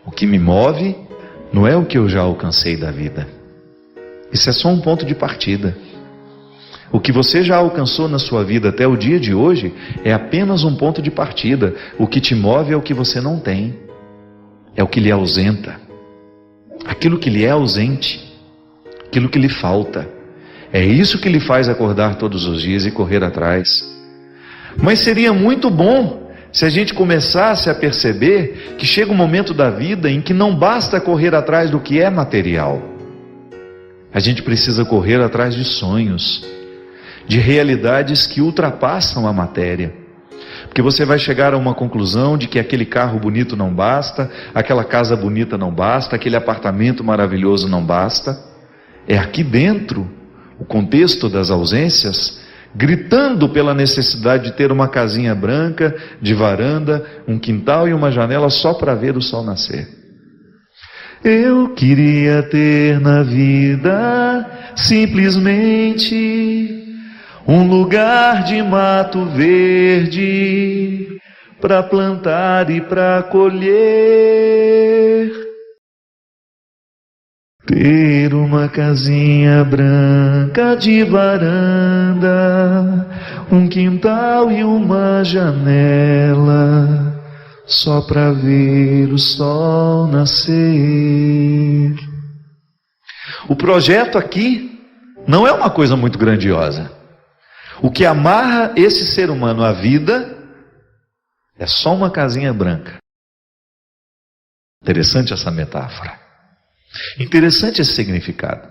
O que me move não é o que eu já alcancei da vida. Isso é só um ponto de partida. O que você já alcançou na sua vida até o dia de hoje é apenas um ponto de partida. O que te move é o que você não tem. É o que lhe ausenta. Aquilo que lhe é ausente. Aquilo que lhe falta. É isso que lhe faz acordar todos os dias e correr atrás. Mas seria muito bom se a gente começasse a perceber que chega um momento da vida em que não basta correr atrás do que é material. A gente precisa correr atrás de sonhos, de realidades que ultrapassam a matéria. Porque você vai chegar a uma conclusão de que aquele carro bonito não basta, aquela casa bonita não basta, aquele apartamento maravilhoso não basta. É aqui dentro, o contexto das ausências, gritando pela necessidade de ter uma casinha branca, de varanda, um quintal e uma janela só para ver o sol nascer. Eu queria ter na vida simplesmente um lugar de mato verde para plantar e para colher. Ter uma casinha branca de varanda, um quintal e uma janela, só para ver o sol nascer. O projeto aqui não é uma coisa muito grandiosa. O que amarra esse ser humano à vida é só uma casinha branca. Interessante essa metáfora. Interessante esse significado.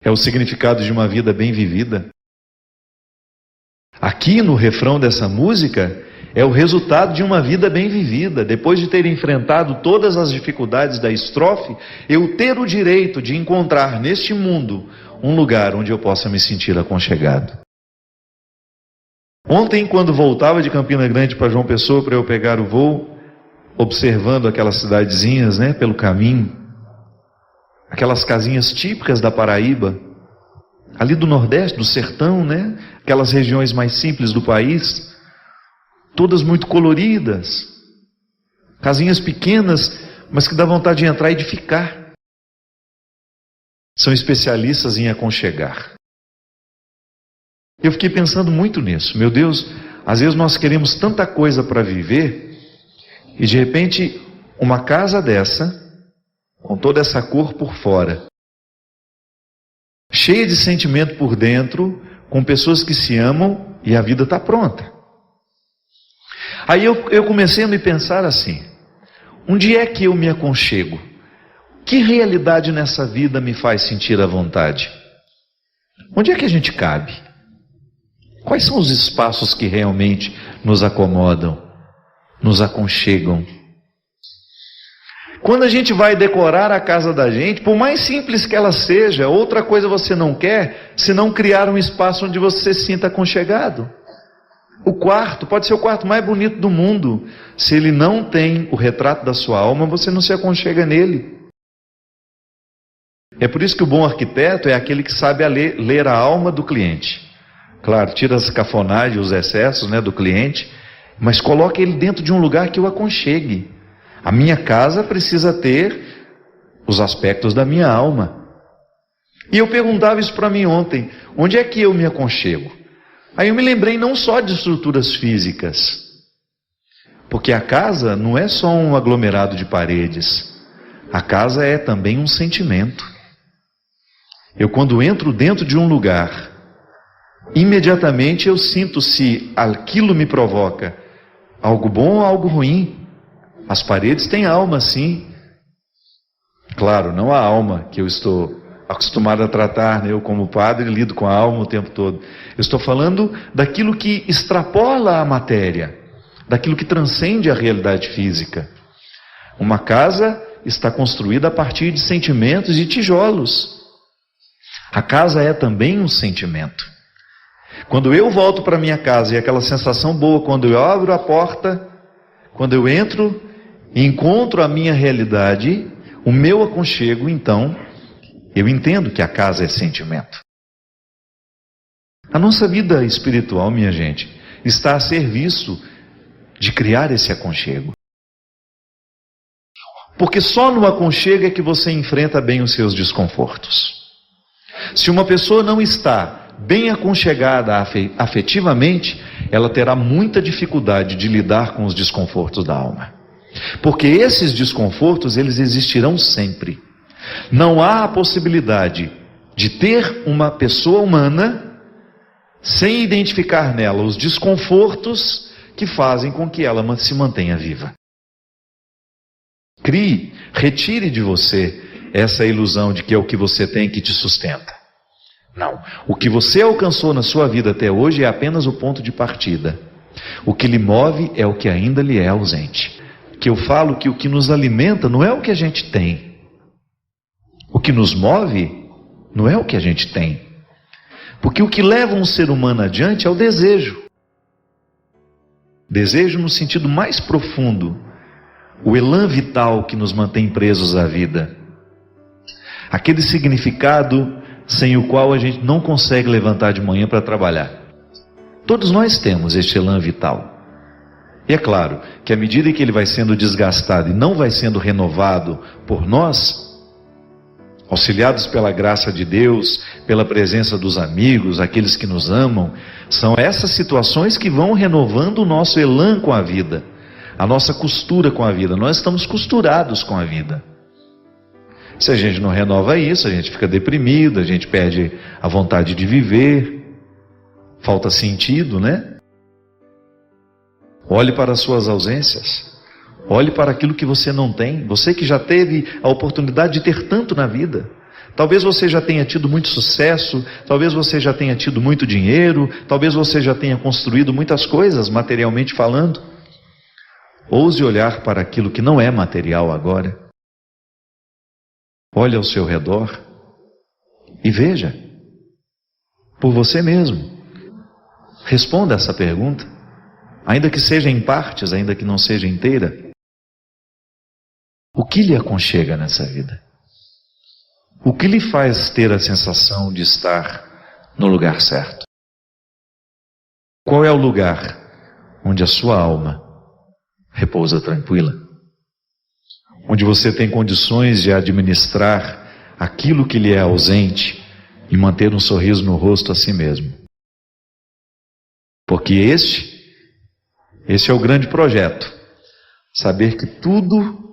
É o significado de uma vida bem vivida. Aqui no refrão dessa música é o resultado de uma vida bem vivida. Depois de ter enfrentado todas as dificuldades da estrofe, eu ter o direito de encontrar neste mundo um lugar onde eu possa me sentir aconchegado. Ontem, quando voltava de Campina Grande para João Pessoa para eu pegar o voo, observando aquelas cidadezinhas, pelo caminho, aquelas casinhas típicas da Paraíba, ali do Nordeste, do sertão, aquelas regiões mais simples do país, todas muito coloridas, casinhas pequenas, mas que dá vontade de entrar e de ficar. São especialistas em aconchegar. Eu fiquei pensando muito nisso. Meu Deus, às vezes nós queremos tanta coisa para viver, e de repente, uma casa dessa, com toda essa cor por fora, cheia de sentimento por dentro, com pessoas que se amam, e a vida está pronta. Aí eu comecei a me pensar assim, onde é que eu me aconchego? Que realidade nessa vida me faz sentir à vontade? Onde é que a gente cabe? Quais são os espaços que realmente nos acomodam, nos aconchegam? Quando a gente vai decorar a casa da gente, por mais simples que ela seja, outra coisa você não quer, senão criar um espaço onde você se sinta aconchegado. O quarto pode ser o quarto mais bonito do mundo. Se ele não tem o retrato da sua alma, você não se aconchega nele. É por isso que o bom arquiteto é aquele que sabe ler a alma do cliente. Claro, tira as cafonagens, os excessos do cliente, mas coloca ele dentro de um lugar que o aconchegue. A minha casa precisa ter os aspectos da minha alma. E eu perguntava isso para mim ontem, onde é que eu me aconchego? Aí eu me lembrei não só de estruturas físicas, porque a casa não é só um aglomerado de paredes, a casa é também um sentimento. Eu quando entro dentro de um lugar, imediatamente eu sinto se aquilo me provoca algo bom ou algo ruim. As paredes têm alma, sim. Claro, não a alma que eu estou acostumado a tratar, eu como padre lido com a alma o tempo todo. Eu estou falando daquilo que extrapola a matéria, daquilo que transcende a realidade física. Uma casa está construída a partir de sentimentos e tijolos. A casa é também um sentimento. Quando eu volto para minha casa e aquela sensação boa quando eu abro a porta, quando eu entro e encontro a minha realidade, o meu aconchego, então, eu entendo que a casa é sentimento. A nossa vida espiritual, minha gente, está a serviço de criar esse aconchego. Porque só no aconchego é que você enfrenta bem os seus desconfortos. Se uma pessoa não está bem aconchegada afetivamente, ela terá muita dificuldade de lidar com os desconfortos da alma. Porque esses desconfortos, eles existirão sempre. Não há a possibilidade de ter uma pessoa humana sem identificar nela os desconfortos que fazem com que ela se mantenha viva. Retire de você essa ilusão de que é o que você tem que te sustenta. Não. O que você alcançou na sua vida até hoje é apenas o ponto de partida. O que lhe move é o que ainda lhe é ausente. Que eu falo que o que nos alimenta não é o que a gente tem. O que nos move não é o que a gente tem. Porque o que leva um ser humano adiante é o desejo. Desejo no sentido mais profundo. O elan vital que nos mantém presos à vida. Aquele significado sem o qual a gente não consegue levantar de manhã para trabalhar. Todos nós temos este elan vital. E é claro que à medida que ele vai sendo desgastado e não vai sendo renovado por nós, auxiliados pela graça de Deus, pela presença dos amigos, aqueles que nos amam, são essas situações que vão renovando o nosso elan com a vida, a nossa costura com a vida. Nós estamos costurados com a vida. Se a gente não renova isso, a gente fica deprimido, a gente perde a vontade de viver, falta sentido, né? Olhe para as suas ausências, olhe para aquilo que você não tem. Você que já teve a oportunidade de ter tanto na vida. Talvez você já tenha tido muito sucesso, talvez você já tenha tido muito dinheiro, talvez você já tenha construído muitas coisas, materialmente falando. Ouse olhar para aquilo que não é material agora. Olhe ao seu redor e veja, por você mesmo. Responda essa pergunta, ainda que seja em partes, ainda que não seja inteira. O que lhe aconchega nessa vida? O que lhe faz ter a sensação de estar no lugar certo? Qual é o lugar onde a sua alma repousa tranquila? Onde você tem condições de administrar aquilo que lhe é ausente e manter um sorriso no rosto a si mesmo. Porque esse é o grande projeto. Saber que tudo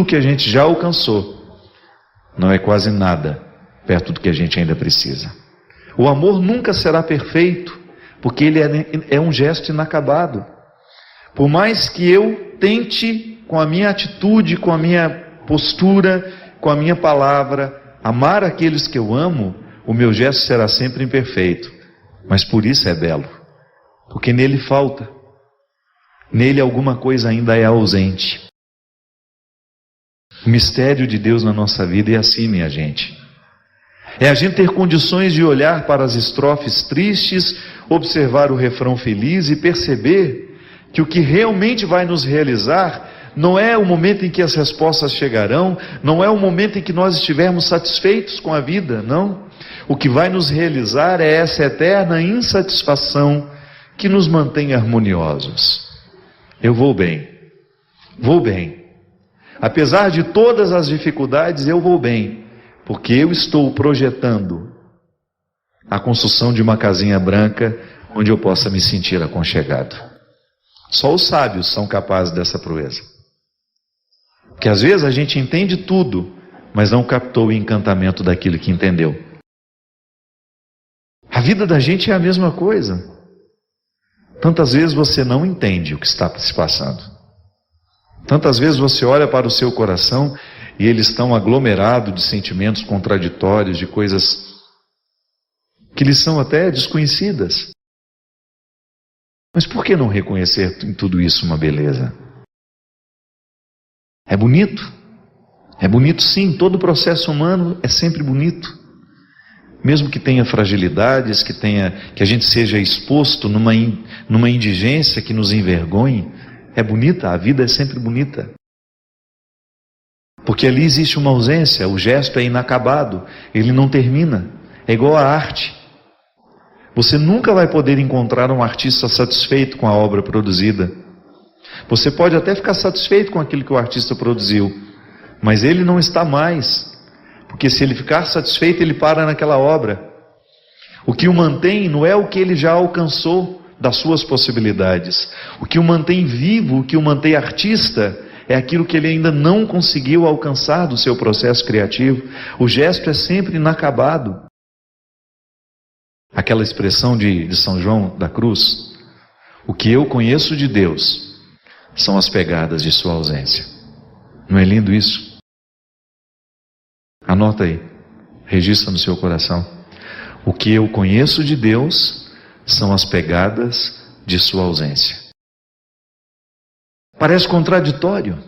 que a gente já alcançou não é quase nada perto do que a gente ainda precisa. O amor nunca será perfeito, porque ele é um gesto inacabado. Por mais que eu tente, com a minha atitude, com a minha postura, com a minha palavra, amar aqueles que eu amo, o meu gesto será sempre imperfeito. Mas por isso é belo. Porque nele falta. Nele alguma coisa ainda é ausente. O mistério de Deus na nossa vida é assim, minha gente. É a gente ter condições de olhar para as estrofes tristes, observar o refrão feliz e perceber que o que realmente vai nos realizar não é o momento em que as respostas chegarão, não é o momento em que nós estivermos satisfeitos com a vida, não. O que vai nos realizar é essa eterna insatisfação que nos mantém harmoniosos. Eu vou bem, vou bem. Apesar de todas as dificuldades, eu vou bem, porque eu estou projetando a construção de uma casinha branca onde eu possa me sentir aconchegado. Só os sábios são capazes dessa proeza. Porque às vezes a gente entende tudo, mas não captou o encantamento daquilo que entendeu. A vida da gente é a mesma coisa. Tantas vezes você não entende o que está se passando. Tantas vezes você olha para o seu coração e ele está aglomerado de sentimentos contraditórios, de coisas que lhe são até desconhecidas. Mas por que não reconhecer em tudo isso uma beleza? É bonito. É bonito sim, todo o processo humano é sempre bonito. Mesmo que tenha fragilidades, que a gente seja exposto numa indigência que nos envergonhe, é bonita, a vida é sempre bonita. Porque ali existe uma ausência, o gesto é inacabado, ele não termina, é igual à arte. Você nunca vai poder encontrar um artista satisfeito com a obra produzida, Você pode até ficar satisfeito com aquilo que o artista produziu, mas ele não está mais, porque se ele ficar satisfeito, ele para naquela obra. O que o mantém não é o que ele já alcançou das suas possibilidades. O que o mantém vivo, o que o mantém artista, é aquilo que ele ainda não conseguiu alcançar do seu processo criativo. O gesto é sempre inacabado. Aquela expressão de São João da Cruz: o que eu conheço de Deus são as pegadas de sua ausência. Não é lindo isso? Anota aí, registra no seu coração. O que eu conheço de Deus são as pegadas de sua ausência. Parece contraditório.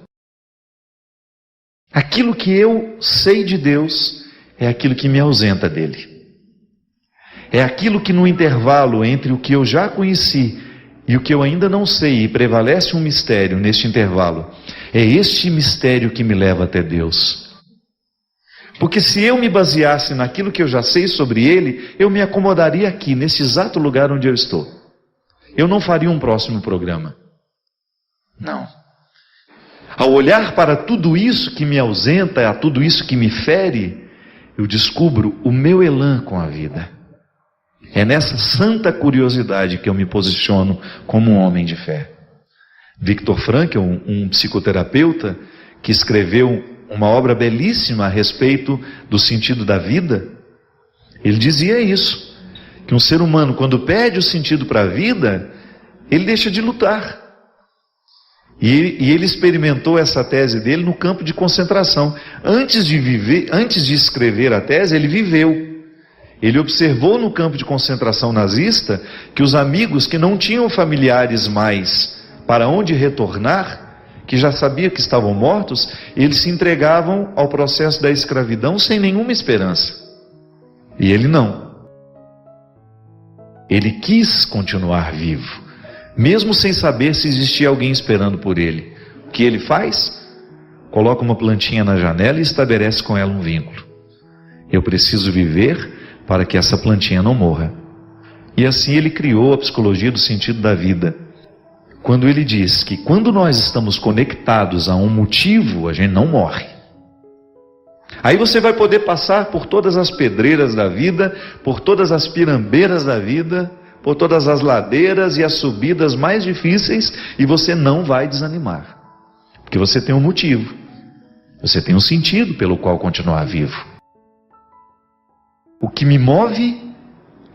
Aquilo que eu sei de Deus é aquilo que me ausenta dele. É aquilo que no intervalo entre o que eu já conheci e o que eu ainda não sei, e prevalece um mistério neste intervalo, é este mistério que me leva até Deus. Porque se eu me baseasse naquilo que eu já sei sobre Ele, eu me acomodaria aqui, nesse exato lugar onde eu estou. Eu não faria um próximo programa. Não. Ao olhar para tudo isso que me ausenta, a tudo isso que me fere, eu descubro o meu elan com a vida. É nessa santa curiosidade que eu me posiciono como um homem de fé. Viktor Frankl, um psicoterapeuta que escreveu uma obra belíssima a respeito do sentido da vida, ele dizia isso, que um ser humano, quando perde o sentido para a vida, ele deixa de lutar. E ele experimentou essa tese dele no campo de concentração. Antes de escrever a tese, ele viveu. Ele observou no campo de concentração nazista que os amigos que não tinham familiares mais para onde retornar, que já sabia que estavam mortos, eles se entregavam ao processo da escravidão sem nenhuma esperança. E ele não. Ele quis continuar vivo, mesmo sem saber se existia alguém esperando por ele. O que ele faz? Coloca uma plantinha na janela e estabelece com ela um vínculo. Eu preciso viver para que essa plantinha não morra. E assim ele criou a psicologia do sentido da vida. Quando ele diz que quando nós estamos conectados a um motivo, a gente não morre. Aí você vai poder passar por todas as pedreiras da vida, por todas as pirambeiras da vida, por todas as ladeiras e as subidas mais difíceis, e você não vai desanimar. Porque você tem um motivo. Você tem um sentido pelo qual continuar vivo. O que me move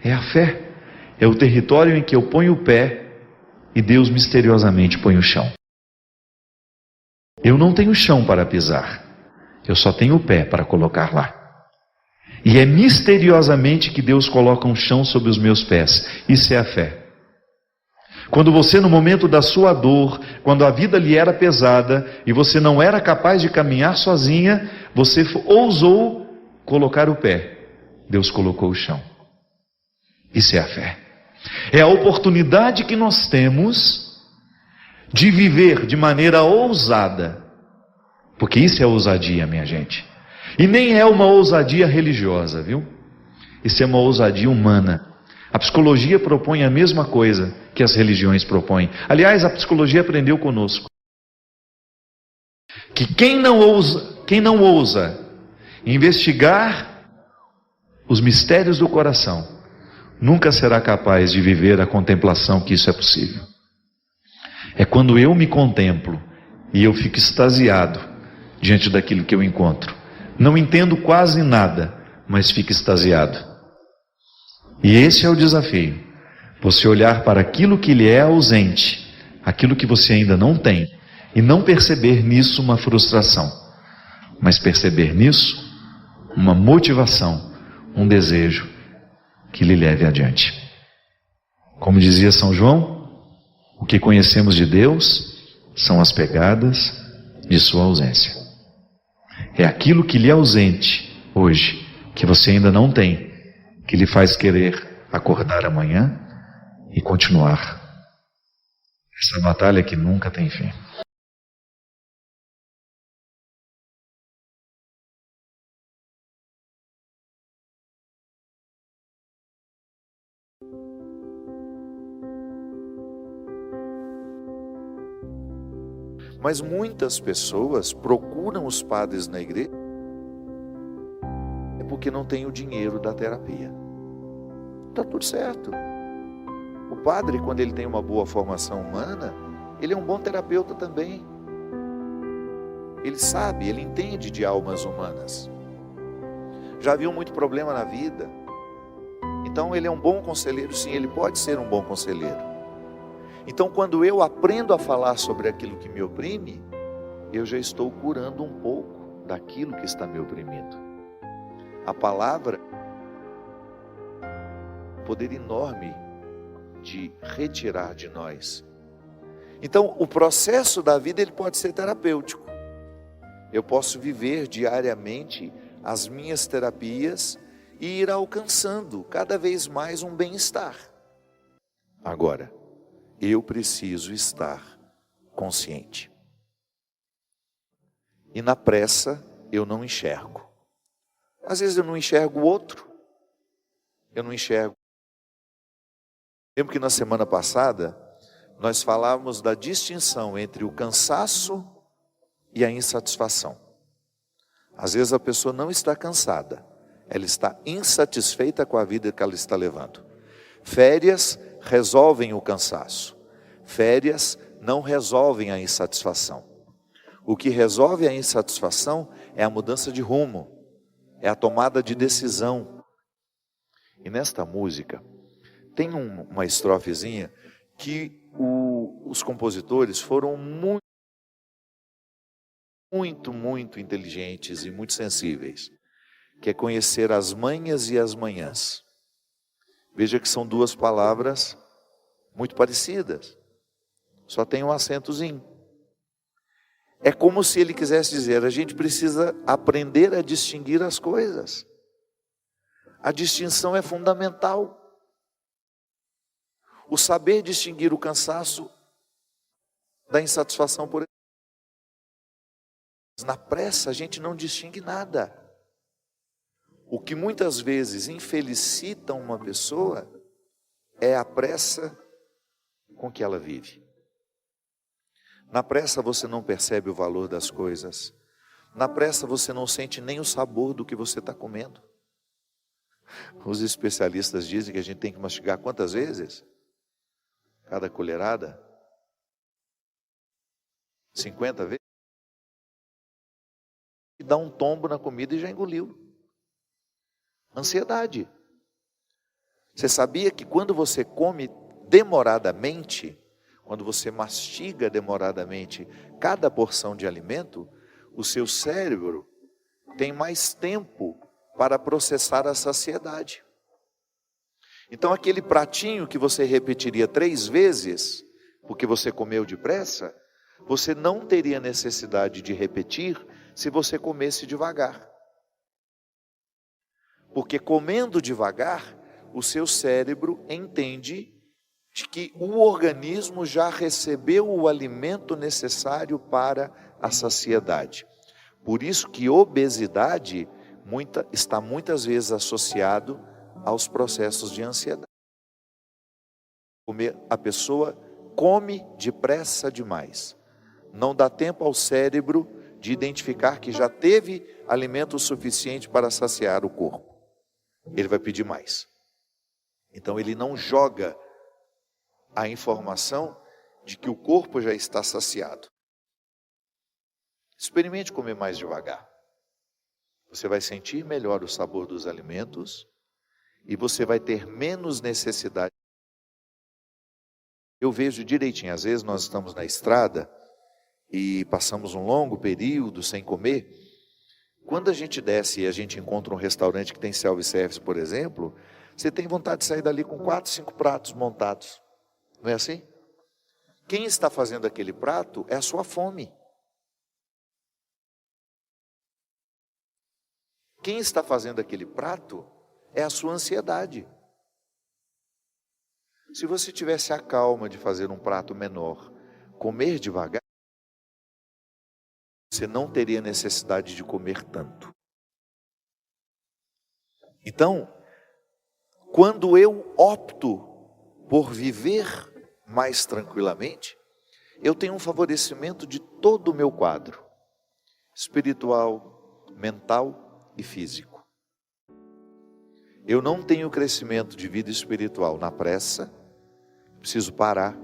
é a fé. É o território em que eu ponho o pé e Deus misteriosamente põe o chão. Eu não tenho chão para pisar. Eu só tenho o pé para colocar lá. E é misteriosamente que Deus coloca um chão sobre os meus pés. Isso é a fé. Quando você, no momento da sua dor, quando a vida lhe era pesada e você não era capaz de caminhar sozinha, você ousou colocar o pé. Deus colocou o chão. Isso é a fé. É a oportunidade que nós temos de viver de maneira ousada. Porque isso é ousadia, minha gente. E nem é uma ousadia religiosa, viu? Isso é uma ousadia humana. A psicologia propõe a mesma coisa que as religiões propõem. Aliás, a psicologia aprendeu conosco que quem não ousa investigar os mistérios do coração, nunca será capaz de viver a contemplação que isso é possível. É quando eu me contemplo e eu fico extasiado diante daquilo que eu encontro. Não entendo quase nada, mas fico extasiado. E esse é o desafio. Você olhar para aquilo que lhe é ausente, aquilo que você ainda não tem, e não perceber nisso uma frustração, mas perceber nisso uma motivação, um desejo que lhe leve adiante. Como dizia São João, o que conhecemos de Deus são as pegadas de sua ausência. É aquilo que lhe é ausente hoje, que você ainda não tem, que lhe faz querer acordar amanhã e continuar essa batalha que nunca tem fim. Mas muitas pessoas procuram os padres na igreja porque não tem o dinheiro da terapia. Está tudo certo. O padre, quando ele tem uma boa formação humana, ele é um bom terapeuta também. Ele sabe, ele entende de almas humanas. Já viu muito problema na vida. Então ele é um bom conselheiro, sim, ele pode ser um bom conselheiro. Então quando eu aprendo a falar sobre aquilo que me oprime, eu já estou curando um pouco daquilo que está me oprimindo. A palavra tem um poder enorme de retirar de nós. Então o processo da vida ele pode ser terapêutico. Eu posso viver diariamente as minhas terapias e ir alcançando cada vez mais um bem-estar. Agora, eu preciso estar consciente. E na pressa eu não enxergo. Às vezes eu não enxergo o outro. Eu não enxergo. Lembro que na semana passada nós falávamos da distinção entre o cansaço e a insatisfação. Às vezes a pessoa não está cansada, ela está insatisfeita com a vida que ela está levando. Férias resolvem o cansaço, férias não resolvem a insatisfação. O que resolve a insatisfação é a mudança de rumo, é a tomada de decisão. E nesta música tem uma estrofezinha que os compositores foram muito inteligentes e muito sensíveis, que é conhecer as manhas e as manhãs. Veja que são duas palavras muito parecidas, só tem um acentozinho. É como se ele quisesse dizer, a gente precisa aprender a distinguir as coisas. A distinção é fundamental. O saber distinguir o cansaço da insatisfação por na pressa a gente não distingue nada. O que muitas vezes infelicita uma pessoa é a pressa com que ela vive. Na pressa você não percebe o valor das coisas. Na pressa você não sente nem o sabor do que você está comendo. Os especialistas dizem que a gente tem que mastigar quantas vezes? Cada colherada? 50 vezes? E dá um tombo na comida e já engoliu. Ansiedade. Você sabia que quando você come demoradamente, quando você mastiga demoradamente cada porção de alimento, o seu cérebro tem mais tempo para processar a saciedade. Então aquele pratinho que você repetiria 3 vezes, porque você comeu depressa, você não teria necessidade de repetir se você comesse devagar. Porque comendo devagar, o seu cérebro entende que o organismo já recebeu o alimento necessário para a saciedade. Por isso que obesidade está muitas vezes associado aos processos de ansiedade. A pessoa come depressa demais. Não dá tempo ao cérebro de identificar que já teve alimento suficiente para saciar o corpo. Ele vai pedir mais. Então ele não joga a informação de que o corpo já está saciado. Experimente comer mais devagar. Você vai sentir melhor o sabor dos alimentos e você vai ter menos necessidade. Eu vejo direitinho, às vezes nós estamos na estrada e passamos um longo período sem comer. Quando a gente desce e a gente encontra um restaurante que tem self-service, por exemplo, você tem vontade de sair dali com 4, 5 pratos montados. Não é assim? Quem está fazendo aquele prato é a sua fome. Quem está fazendo aquele prato é a sua ansiedade. Se você tivesse a calma de fazer um prato menor, comer devagar, você não teria necessidade de comer tanto. Então, quando eu opto por viver mais tranquilamente, eu tenho um favorecimento de todo o meu quadro, espiritual, mental e físico. Eu não tenho crescimento de vida espiritual na pressa, preciso parar,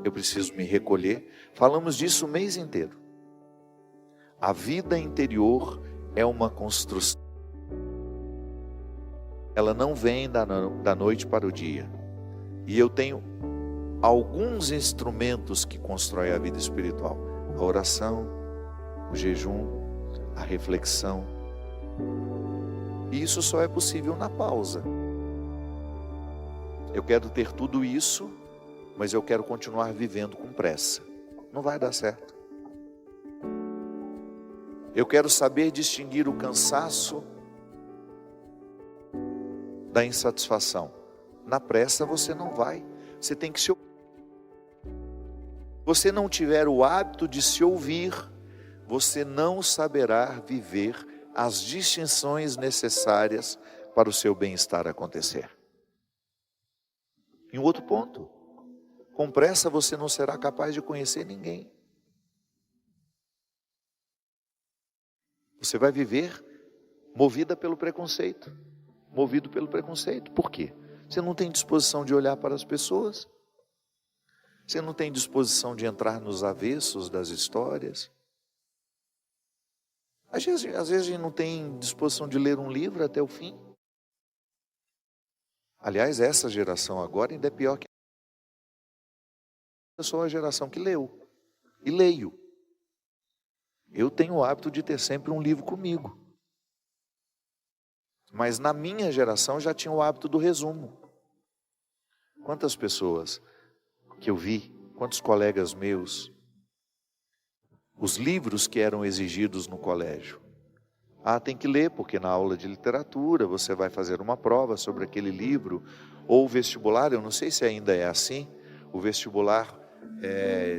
eu preciso me recolher. Falamos disso o mês inteiro. A vida interior é uma construção. Ela não vem da noite para o dia. E eu tenho alguns instrumentos que constroem a vida espiritual: a oração, o jejum, a reflexão. E isso só é possível na pausa. Eu quero ter tudo isso, mas eu quero continuar vivendo com pressa. Não vai dar certo. Eu quero saber distinguir o cansaço da insatisfação. Na pressa você não vai. Você tem que se ouvir. Se você não tiver o hábito de se ouvir, você não saberá viver as distinções necessárias para o seu bem-estar acontecer. E um outro ponto: com pressa você não será capaz de conhecer ninguém. Você vai viver movida pelo preconceito. Movido pelo preconceito. Por quê? Você não tem disposição de olhar para as pessoas. Você não tem disposição de entrar nos avessos das histórias. Às vezes a gente não tem disposição de ler um livro até o fim. Aliás, essa geração agora ainda é pior que eu sou a geração que leu e leio. Eu tenho o hábito de ter sempre um livro comigo. Mas na minha geração já tinha o hábito do resumo. Quantas pessoas que eu vi, quantos colegas meus, os livros que eram exigidos no colégio. Tem que ler, porque na aula de literatura você vai fazer uma prova sobre aquele livro, ou o vestibular, eu não sei se ainda é assim, o vestibular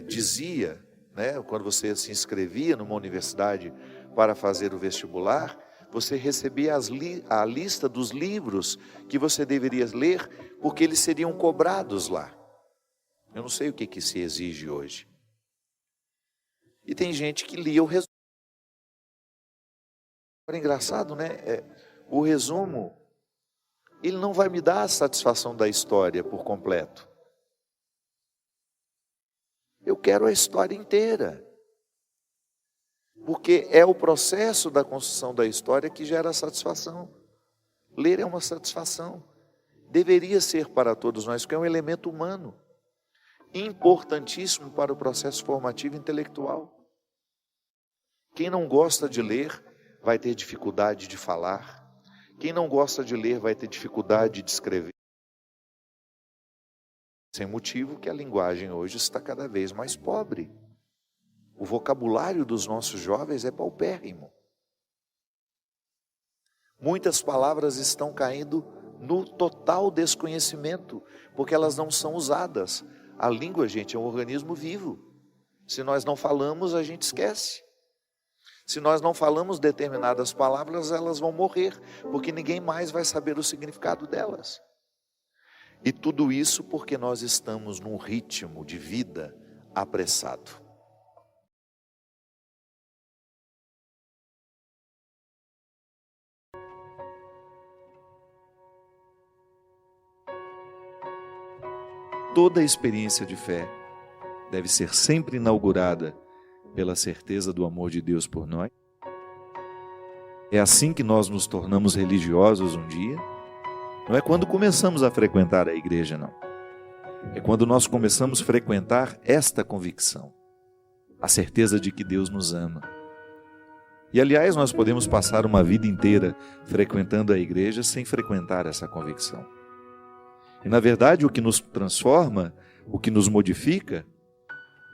dizia, né, quando você se inscrevia numa universidade para fazer o vestibular, você recebia a lista dos livros que você deveria ler, porque eles seriam cobrados lá. Eu não sei o que se exige hoje. E tem gente que lia o resumo. É engraçado, né? O resumo, ele não vai me dar a satisfação da história por completo. Eu quero a história inteira. Porque é o processo da construção da história que gera a satisfação. Ler é uma satisfação. Deveria ser para todos nós, porque é um elemento humano. Importantíssimo para o processo formativo intelectual. Quem não gosta de ler vai ter dificuldade de falar. Quem não gosta de ler vai ter dificuldade de escrever. Sem motivo que a linguagem hoje está cada vez mais pobre. O vocabulário dos nossos jovens é paupérrimo. Muitas palavras estão caindo no total desconhecimento, porque elas não são usadas. A língua, gente, é um organismo vivo. Se nós não falamos, a gente esquece. Se nós não falamos determinadas palavras, elas vão morrer, porque ninguém mais vai saber o significado delas. E tudo isso porque nós estamos num ritmo de vida apressado. Toda experiência de fé deve ser sempre inaugurada pela certeza do amor de Deus por nós. É assim que nós nos tornamos religiosos um dia. Não é quando começamos a frequentar a igreja, não. É quando nós começamos a frequentar esta convicção, a certeza de que Deus nos ama. E aliás, nós podemos passar uma vida inteira frequentando a igreja sem frequentar essa convicção. E na verdade o que nos transforma, o que nos modifica,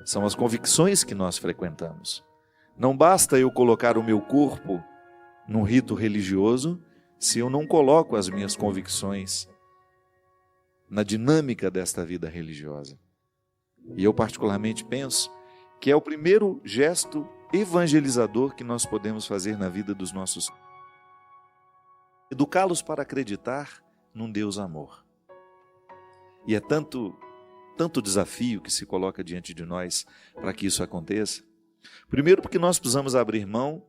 são as convicções que nós frequentamos. Não basta eu colocar o meu corpo num rito religioso, se eu não coloco as minhas convicções na dinâmica desta vida religiosa. E eu particularmente penso que é o primeiro gesto evangelizador que nós podemos fazer na vida dos nossos filhos. Educá-los para acreditar num Deus amor. E é tanto tanto desafio que se coloca diante de nós para que isso aconteça? Primeiro, porque nós precisamos abrir mão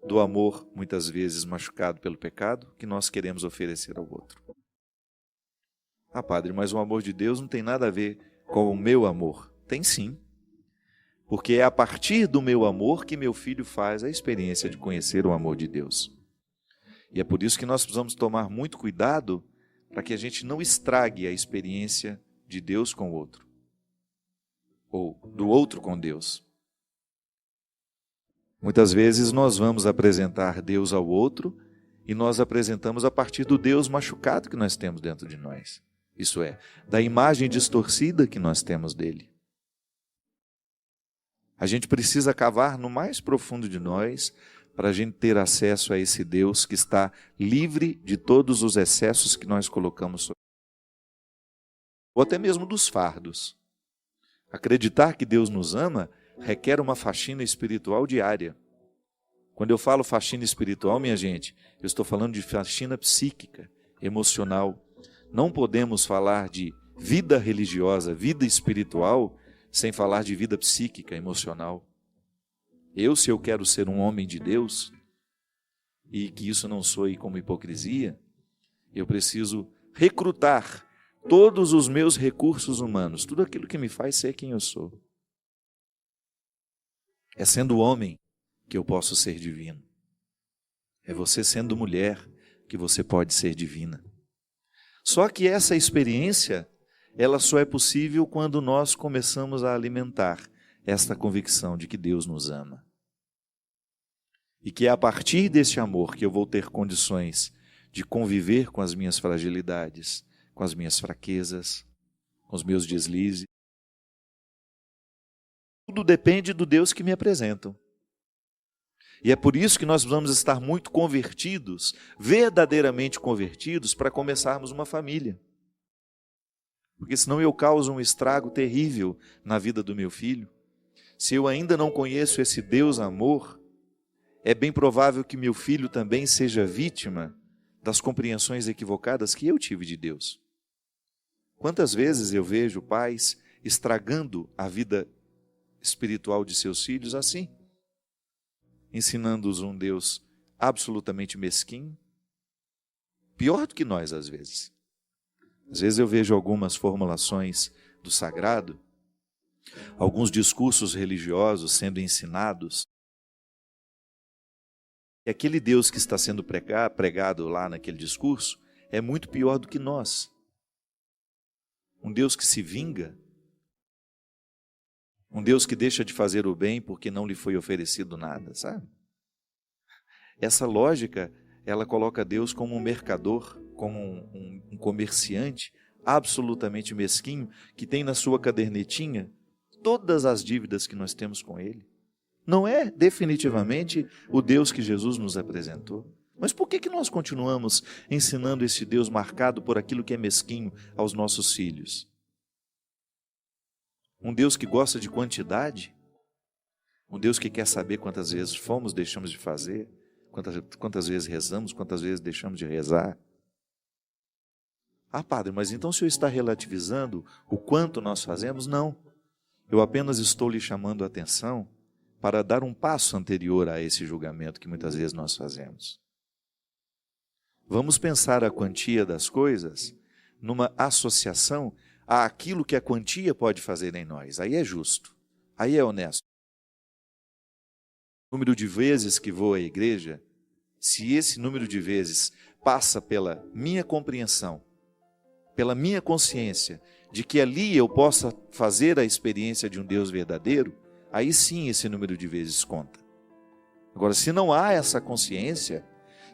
do amor, muitas vezes machucado pelo pecado, que nós queremos oferecer ao outro. Ah, padre, mas o amor de Deus não tem nada a ver com o meu amor. Tem sim. Porque é a partir do meu amor que meu filho faz a experiência de conhecer o amor de Deus. E é por isso que nós precisamos tomar muito cuidado para que a gente não estrague a experiência de Deus com o outro. Ou do outro com Deus. Muitas vezes nós vamos apresentar Deus ao outro e nós apresentamos a partir do Deus machucado que nós temos dentro de nós. Isso é, da imagem distorcida que nós temos dele. A gente precisa cavar no mais profundo de nós para a gente ter acesso a esse Deus que está livre de todos os excessos que nós colocamos sobre ele. Ou até mesmo dos fardos. Acreditar que Deus nos ama requer uma faxina espiritual diária. Quando eu falo faxina espiritual, minha gente, eu estou falando de faxina psíquica, emocional. Não podemos falar de vida religiosa, vida espiritual, sem falar de vida psíquica, emocional. Se eu quero ser um homem de Deus, e que isso não soe como hipocrisia, eu preciso recrutar todos os meus recursos humanos, tudo aquilo que me faz ser quem eu sou. É sendo homem que eu posso ser divino. É você sendo mulher que você pode ser divina. Só que essa experiência, ela só é possível quando nós começamos a alimentar esta convicção de que Deus nos ama. E que é a partir deste amor que eu vou ter condições de conviver com as minhas fragilidades, com as minhas fraquezas, com os meus deslizes. Tudo depende do Deus que me apresentam. E é por isso que nós vamos estar muito convertidos, verdadeiramente convertidos, para começarmos uma família. Porque senão eu causo um estrago terrível na vida do meu filho. Se eu ainda não conheço esse Deus amor, é bem provável que meu filho também seja vítima das compreensões equivocadas que eu tive de Deus. Quantas vezes eu vejo pais estragando a vida espiritual de seus filhos assim, ensinando-os um Deus absolutamente mesquinho, pior do que nós às vezes. Às vezes eu vejo algumas formulações do sagrado, alguns discursos religiosos sendo ensinados, e aquele Deus que está sendo pregado lá naquele discurso é muito pior do que nós. Um Deus que se vinga, um Deus que deixa de fazer o bem porque não lhe foi oferecido nada, sabe? Essa lógica, ela coloca Deus como um mercador, como um comerciante absolutamente mesquinho, que tem na sua cadernetinha todas as dívidas que nós temos com Ele. Não é definitivamente o Deus que Jesus nos apresentou. Mas por que nós continuamos ensinando esse Deus marcado por aquilo que é mesquinho aos nossos filhos? Um Deus que gosta de quantidade? Um Deus que quer saber quantas vezes fomos, deixamos de fazer? Quantas vezes rezamos, quantas vezes deixamos de rezar? Ah, padre, mas então o senhor está relativizando o quanto nós fazemos? Não. Eu apenas estou lhe chamando a atenção para dar um passo anterior a esse julgamento que muitas vezes nós fazemos. Vamos pensar a quantia das coisas numa associação àquilo que a quantia pode fazer em nós. Aí é justo, aí é honesto. O número de vezes que vou à igreja, se esse número de vezes passa pela minha compreensão, pela minha consciência, de que ali eu possa fazer a experiência de um Deus verdadeiro, aí sim esse número de vezes conta. Agora, se não há essa consciência,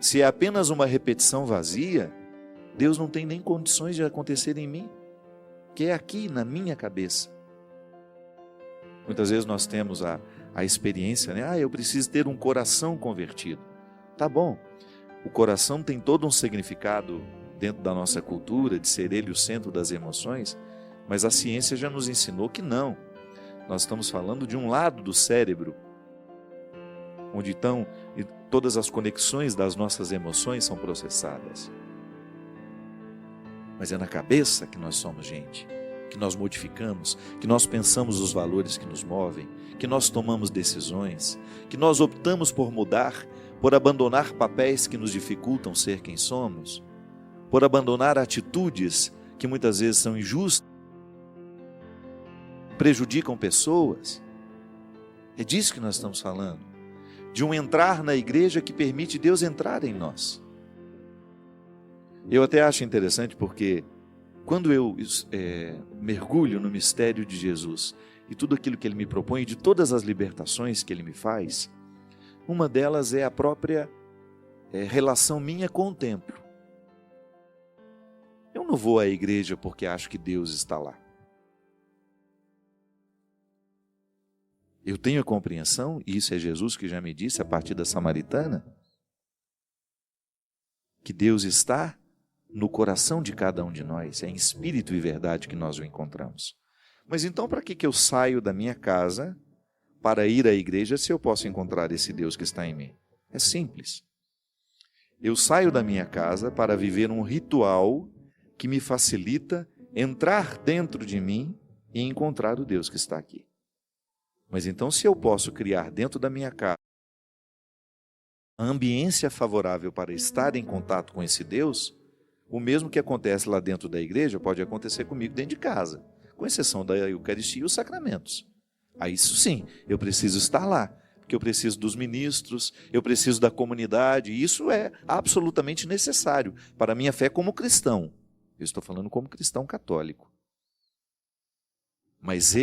se é apenas uma repetição vazia, Deus não tem nem condições de acontecer em mim, que é aqui na minha cabeça. Muitas vezes nós temos a experiência, né? Eu preciso ter um coração convertido. Tá bom, o coração tem todo um significado dentro da nossa cultura, de ser ele o centro das emoções, mas a ciência já nos ensinou que não. Nós estamos falando de um lado do cérebro, onde estão todas as conexões das nossas emoções são processadas. Mas é na cabeça que nós somos gente, que que nós modificamos, que nós pensamos os valores que nos movem, que nós tomamos decisões, que nós optamos por mudar, por abandonar papéis que nos dificultam ser quem somos, por abandonar atitudes que muitas vezes são injustas, prejudicam pessoas. É disso que nós estamos falando, de um entrar na igreja que permite Deus entrar em nós. Eu até acho interessante porque quando eu mergulho no mistério de Jesus e tudo aquilo que Ele me propõe, de todas as libertações que Ele me faz, uma delas é a própria relação minha com o templo. Eu não vou à igreja porque acho que Deus está lá. Eu tenho a compreensão, e isso é Jesus que já me disse a partir da samaritana, que Deus está no coração de cada um de nós, é em espírito e verdade que nós o encontramos. Mas então para que eu saio da minha casa para ir à igreja se eu posso encontrar esse Deus que está em mim? É simples. Eu saio da minha casa para viver um ritual que me facilita entrar dentro de mim e encontrar o Deus que está aqui. Mas então, se eu posso criar dentro da minha casa a ambiência favorável para estar em contato com esse Deus, o mesmo que acontece lá dentro da igreja pode acontecer comigo dentro de casa, com exceção da Eucaristia e os sacramentos. Aí isso sim, eu preciso estar lá, porque eu preciso dos ministros, eu preciso da comunidade, e isso é absolutamente necessário para a minha fé como cristão. Eu estou falando como cristão católico. Mas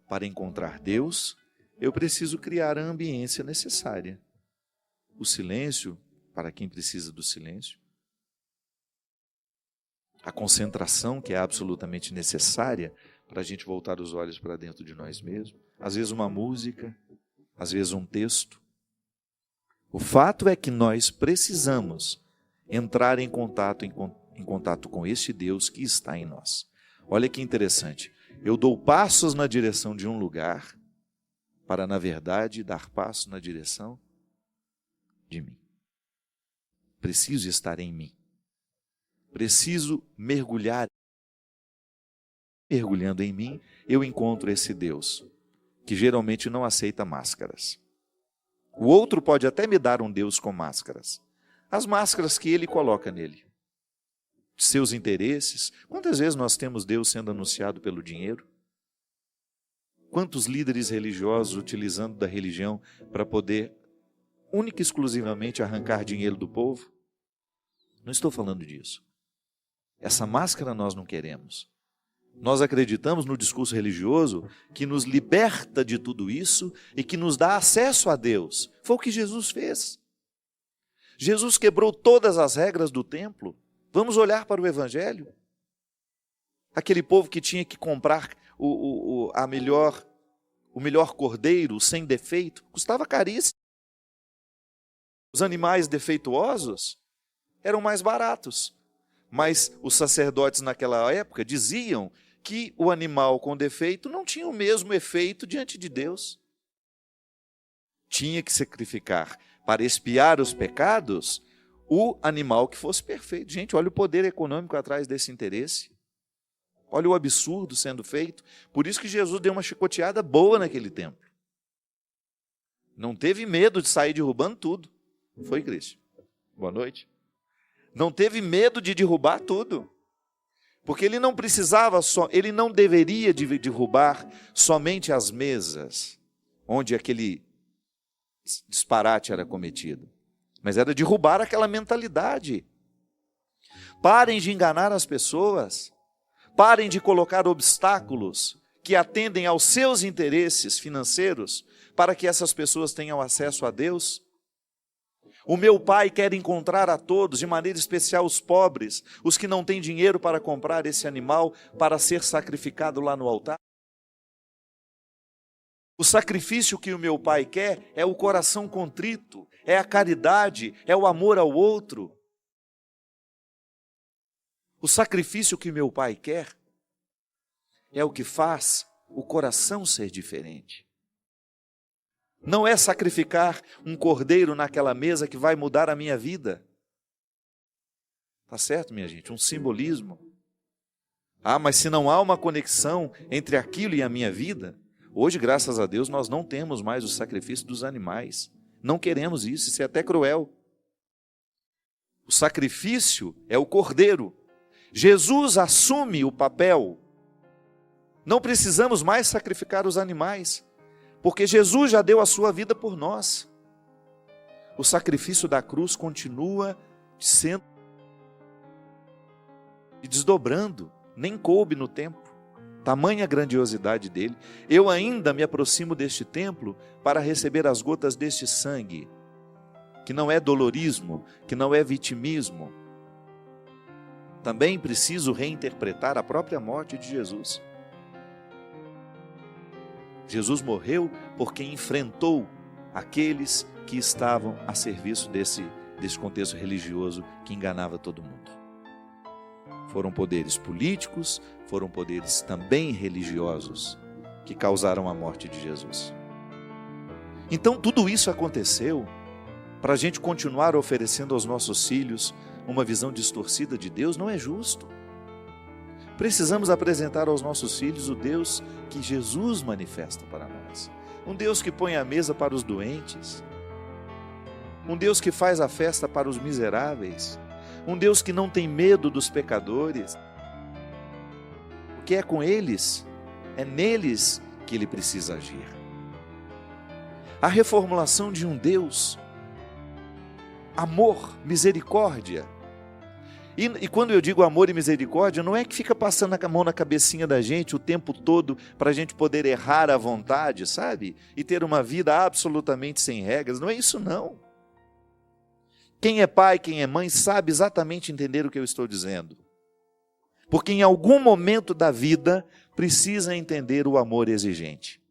para encontrar Deus, eu preciso criar a ambiência necessária. O silêncio, para quem precisa do silêncio. A concentração, que é absolutamente necessária para a gente voltar os olhos para dentro de nós mesmos. Às vezes uma música, às vezes um texto. O fato é que nós precisamos entrar em contato com este Deus que está em nós. Olha que interessante. Eu dou passos na direção de um lugar para, na verdade, dar passos na direção de mim. Preciso estar em mim. Preciso mergulhar. Mergulhando em mim, eu encontro esse Deus, que geralmente não aceita máscaras. O outro pode até me dar um Deus com máscaras. As máscaras que ele coloca nele. Seus interesses. Quantas vezes nós temos Deus sendo anunciado pelo dinheiro? Quantos líderes religiosos utilizando da religião para poder, única e exclusivamente, arrancar dinheiro do povo? Não estou falando disso. Essa máscara nós não queremos. Nós acreditamos no discurso religioso que nos liberta de tudo isso e que nos dá acesso a Deus. Foi o que Jesus fez. Jesus quebrou todas as regras do templo. Vamos olhar para o Evangelho. Aquele povo que tinha que comprar o melhor cordeiro sem defeito, custava caríssimo. Os animais defeituosos eram mais baratos. Mas os sacerdotes naquela época diziam que o animal com defeito não tinha o mesmo efeito diante de Deus. Tinha que sacrificar para expiar os pecados o animal que fosse perfeito. Gente, olha o poder econômico atrás desse interesse. Olha o absurdo sendo feito. Por isso que Jesus deu uma chicoteada boa naquele templo. Não teve medo de sair derrubando tudo. Foi, Cristo? Boa noite. Não teve medo de derrubar tudo. Porque ele não precisava ele não deveria derrubar somente as mesas onde aquele disparate era cometido. Mas era derrubar aquela mentalidade. Parem de enganar as pessoas. Parem de colocar obstáculos que atendem aos seus interesses financeiros para que essas pessoas tenham acesso a Deus. O meu Pai quer encontrar a todos, de maneira especial os pobres, os que não têm dinheiro para comprar esse animal para ser sacrificado lá no altar. O sacrifício que o meu Pai quer é o coração contrito, é a caridade, é o amor ao outro. O sacrifício que meu Pai quer é o que faz o coração ser diferente. Não é sacrificar um cordeiro naquela mesa que vai mudar a minha vida. Tá certo, minha gente? Um simbolismo. Ah, mas se não há uma conexão entre aquilo e a minha vida, hoje, graças a Deus, nós não temos mais o sacrifício dos animais. Não queremos isso é até cruel. O sacrifício é o cordeiro. Jesus assume o papel. Não precisamos mais sacrificar os animais, porque Jesus já deu a sua vida por nós. O sacrifício da cruz continua sendo e desdobrando, nem coube no tempo. Tamanha grandiosidade dele. Eu ainda me aproximo deste templo para receber as gotas deste sangue, que não é dolorismo, que não é vitimismo. Também preciso reinterpretar a própria morte de Jesus. Jesus morreu porque enfrentou aqueles que estavam a serviço desse contexto religioso que enganava todo mundo. Foram poderes políticos, foram poderes também religiosos que causaram a morte de Jesus. Então tudo isso aconteceu para a gente continuar oferecendo aos nossos filhos uma visão distorcida de Deus. Não é justo. Precisamos apresentar aos nossos filhos o Deus que Jesus manifesta para nós. Um Deus que põe a mesa para os doentes. Um Deus que faz a festa para os miseráveis. Um Deus que não tem medo dos pecadores. Porque é com eles, é neles que ele precisa agir. A reformulação de um Deus, amor, misericórdia. E quando eu digo amor e misericórdia, não é que fica passando a mão na cabecinha da gente o tempo todo para a gente poder errar à vontade, sabe? E ter uma vida absolutamente sem regras. Não é isso não. Quem é pai, quem é mãe, sabe exatamente entender o que eu estou dizendo. Porque em algum momento da vida precisa entender o amor exigente.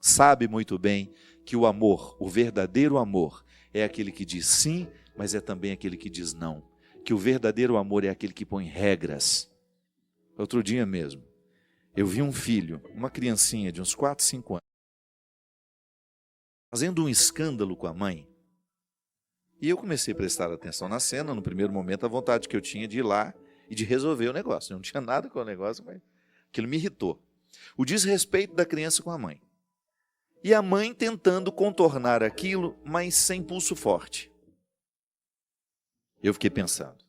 Sabe muito bem que o amor, o verdadeiro amor, é aquele que diz sim, mas é também aquele que diz não. Que o verdadeiro amor é aquele que põe regras. Outro dia mesmo, eu vi um filho, uma criancinha de uns 4, 5 anos, fazendo um escândalo com a mãe. E eu comecei a prestar atenção na cena. No primeiro momento, a vontade que eu tinha de ir lá e de resolver o negócio. Eu não tinha nada com o negócio, mas aquilo me irritou. O desrespeito da criança com a mãe. E a mãe tentando contornar aquilo, mas sem pulso forte. Eu fiquei pensando,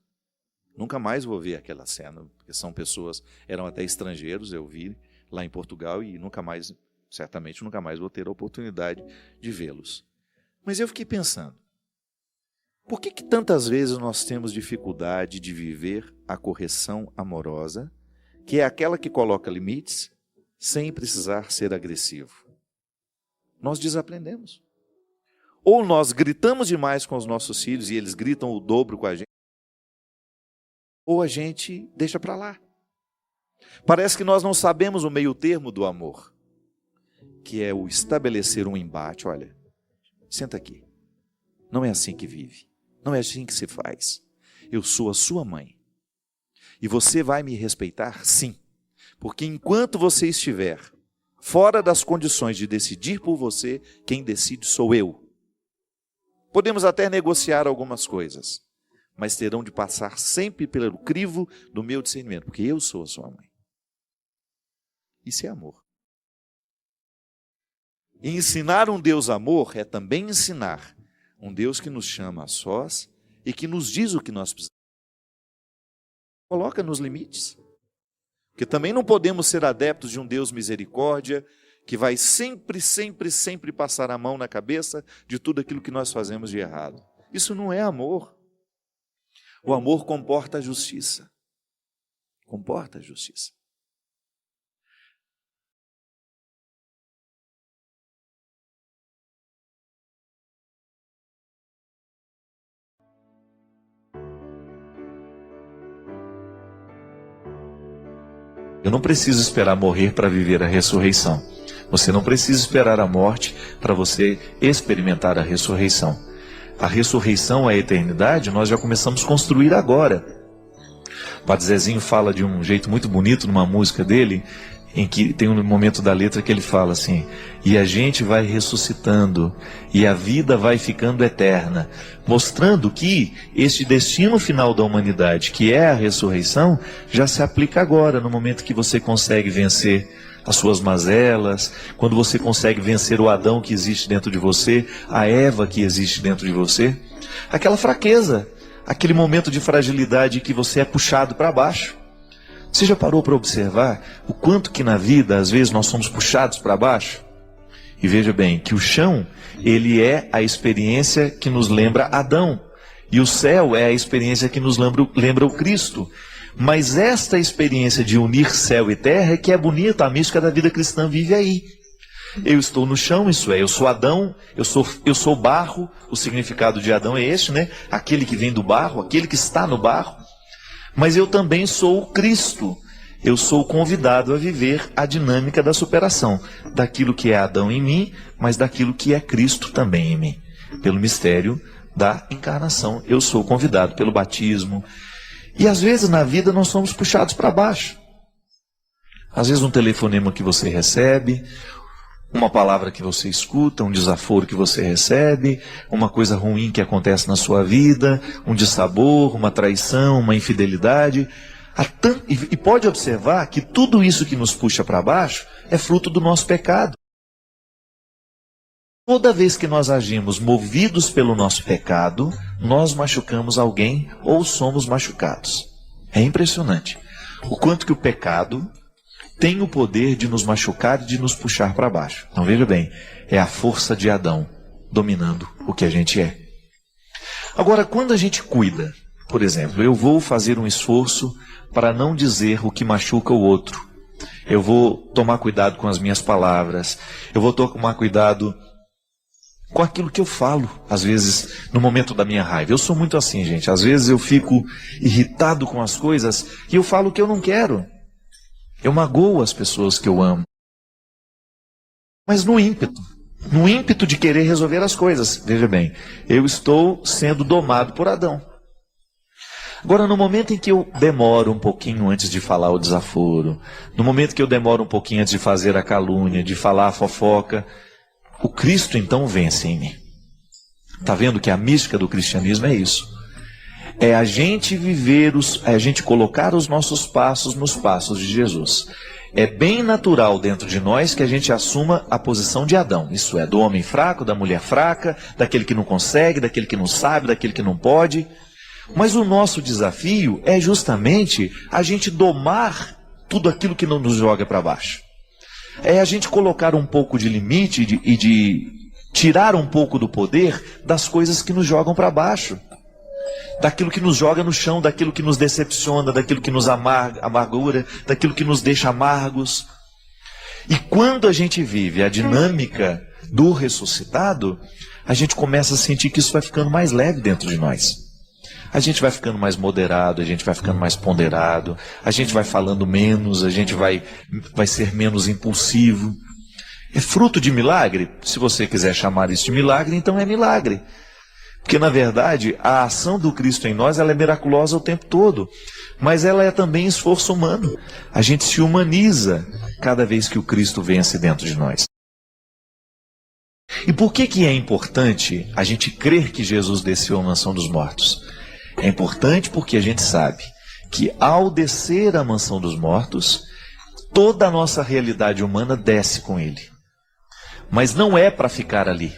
nunca mais vou ver aquela cena, porque são pessoas, eram até estrangeiros, eu vi lá em Portugal e nunca mais, certamente nunca mais vou ter a oportunidade de vê-los. Mas eu fiquei pensando, por que tantas vezes nós temos dificuldade de viver a correção amorosa, que é aquela que coloca limites, sem precisar ser agressivo? Nós desaprendemos. Ou nós gritamos demais com os nossos filhos e eles gritam o dobro com a gente, ou a gente deixa para lá. Parece que nós não sabemos o meio termo do amor, que é o estabelecer um embate. Olha, senta aqui, não é assim que vive, não é assim que se faz. Eu sou a sua mãe e você vai me respeitar sim, porque enquanto você estiver fora das condições de decidir por você, quem decide sou eu. Podemos até negociar algumas coisas, mas terão de passar sempre pelo crivo do meu discernimento, porque eu sou a sua mãe. Isso é amor. E ensinar um Deus amor é também ensinar um Deus que nos chama a sós e que nos diz o que nós precisamos. Coloca nos limites. Porque também não podemos ser adeptos de um Deus misericórdia, que vai sempre, sempre, sempre passar a mão na cabeça de tudo aquilo que nós fazemos de errado. Isso não é amor. O amor comporta a justiça. Comporta a justiça. Eu não preciso esperar morrer para viver a ressurreição. Você não precisa esperar a morte para você experimentar a ressurreição. A ressurreição, a eternidade, nós já começamos a construir agora. O Padre Zezinho fala de um jeito muito bonito numa música dele. em que tem um momento da letra que ele fala assim: e a gente vai ressuscitando, e a vida vai ficando eterna, mostrando que este destino final da humanidade, que é a ressurreição, já se aplica agora, no momento que você consegue vencer as suas mazelas, quando você consegue vencer o Adão que existe dentro de você, a Eva que existe dentro de você, aquela fraqueza, aquele momento de fragilidade que você é puxado para baixo. Você já parou para observar o quanto que na vida, às vezes, nós somos puxados para baixo? E veja bem, que o chão, ele é a experiência que nos lembra Adão. E o céu é a experiência que nos lembra o Cristo. Mas esta experiência de unir céu e terra é que é bonita, a mística da vida cristã vive aí. Eu estou no chão, isso é, eu sou Adão, eu sou barro, o significado de Adão é este, né? Aquele que vem do barro, aquele que está no barro. Mas eu também sou o Cristo. Eu sou convidado a viver a dinâmica da superação, daquilo que é Adão em mim, mas daquilo que é Cristo também em mim. Pelo mistério da encarnação, eu sou convidado pelo batismo. E às vezes na vida nós somos puxados para baixo. Às vezes um telefonema que você recebe, uma palavra que você escuta, um desaforo que você recebe, uma coisa ruim que acontece na sua vida, um dissabor, uma traição, uma infidelidade. E pode observar que tudo isso que nos puxa para baixo é fruto do nosso pecado. Toda vez que nós agimos movidos pelo nosso pecado, nós machucamos alguém ou somos machucados. É impressionante o quanto que o pecado tem o poder de nos machucar e de nos puxar para baixo. Então veja bem, é a força de Adão dominando o que a gente é. Agora, quando a gente cuida, por exemplo, eu vou fazer um esforço para não dizer o que machuca o outro. Eu vou tomar cuidado com as minhas palavras. Eu vou tomar cuidado com aquilo que eu falo, às vezes, no momento da minha raiva. Eu sou muito assim, gente. Às vezes eu fico irritado com as coisas e eu falo o que eu não quero. Eu magoo as pessoas que eu amo. Mas no ímpeto de querer resolver as coisas. Veja bem, eu estou sendo domado por Adão. Agora, no momento em que eu demoro um pouquinho antes de falar o desaforo, no momento que eu demoro um pouquinho antes de fazer a calúnia, de falar a fofoca, o Cristo então vence em mim. Está vendo que a mística do cristianismo é isso? É a gente é a gente colocar os nossos passos nos passos de Jesus. É bem natural dentro de nós que a gente assuma a posição de Adão. Isso é, do homem fraco, da mulher fraca, daquele que não consegue, daquele que não sabe, daquele que não pode. Mas o nosso desafio é justamente a gente domar tudo aquilo que não nos joga para baixo. É a gente colocar um pouco de limite e de tirar um pouco do poder das coisas que nos jogam para baixo. Daquilo que nos joga no chão, daquilo que nos decepciona, daquilo que nos amargura, daquilo que nos deixa amargos. E quando a gente vive a dinâmica do ressuscitado, a gente começa a sentir que isso vai ficando mais leve dentro de nós. A gente vai ficando mais moderado, a gente vai ficando mais ponderado, a gente vai falando menos, a gente vai ser menos impulsivo. É fruto de milagre? Se você quiser chamar isso de milagre, então é milagre. Porque, na verdade, a ação do Cristo em nós ela é miraculosa o tempo todo. Mas ela é também esforço humano. A gente se humaniza cada vez que o Cristo vence dentro de nós. E por que é importante a gente crer que Jesus desceu à mansão dos mortos? É importante porque a gente sabe que ao descer à mansão dos mortos, toda a nossa realidade humana desce com ele. Mas não é para ficar ali,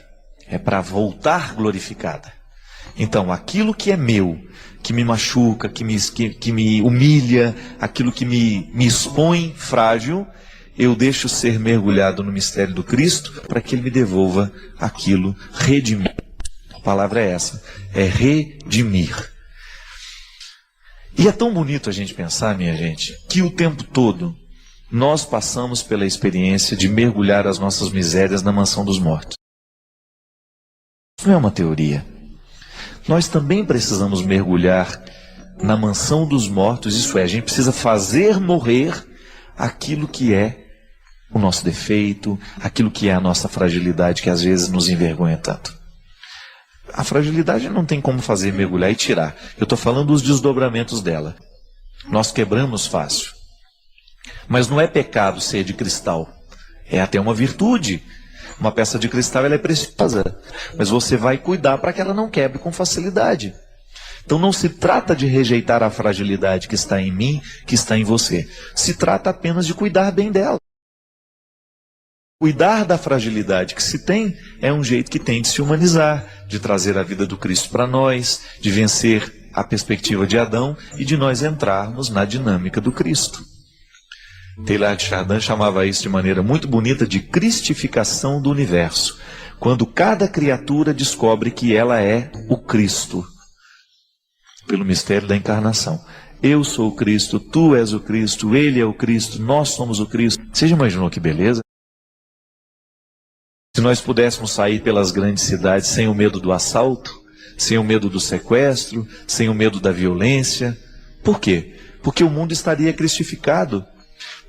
é para voltar glorificada. Então, aquilo que é meu, que me machuca, que me humilha, aquilo que me expõe frágil, eu deixo ser mergulhado no mistério do Cristo para que ele me devolva aquilo, redimir. A palavra é essa, é redimir. E é tão bonito a gente pensar, minha gente, que o tempo todo nós passamos pela experiência de mergulhar as nossas misérias na mansão dos mortos. Isso não é uma teoria. Nós também precisamos mergulhar na mansão dos mortos, isso é, a gente precisa fazer morrer aquilo que é o nosso defeito, aquilo que é a nossa fragilidade, que às vezes nos envergonha tanto. A fragilidade não tem como fazer mergulhar e tirar. Eu estou falando dos desdobramentos dela. Nós quebramos fácil. Mas não é pecado ser de cristal. É até uma virtude. Uma peça de cristal ela é preciosa, mas você vai cuidar para que ela não quebre com facilidade. Então não se trata de rejeitar a fragilidade que está em mim, que está em você. Se trata apenas de cuidar bem dela. Cuidar da fragilidade que se tem é um jeito que tem de se humanizar, de trazer a vida do Cristo para nós, de vencer a perspectiva de Adão e de nós entrarmos na dinâmica do Cristo. Teilhard de Chardin chamava isso de maneira muito bonita de cristificação do universo, quando cada criatura descobre que ela é o Cristo, pelo mistério da encarnação. Eu sou o Cristo, tu és o Cristo, ele é o Cristo, nós somos o Cristo. Você já imaginou que beleza? Se nós pudéssemos sair pelas grandes cidades sem o medo do assalto, sem o medo do sequestro, sem o medo da violência. Por quê? Porque o mundo estaria cristificado.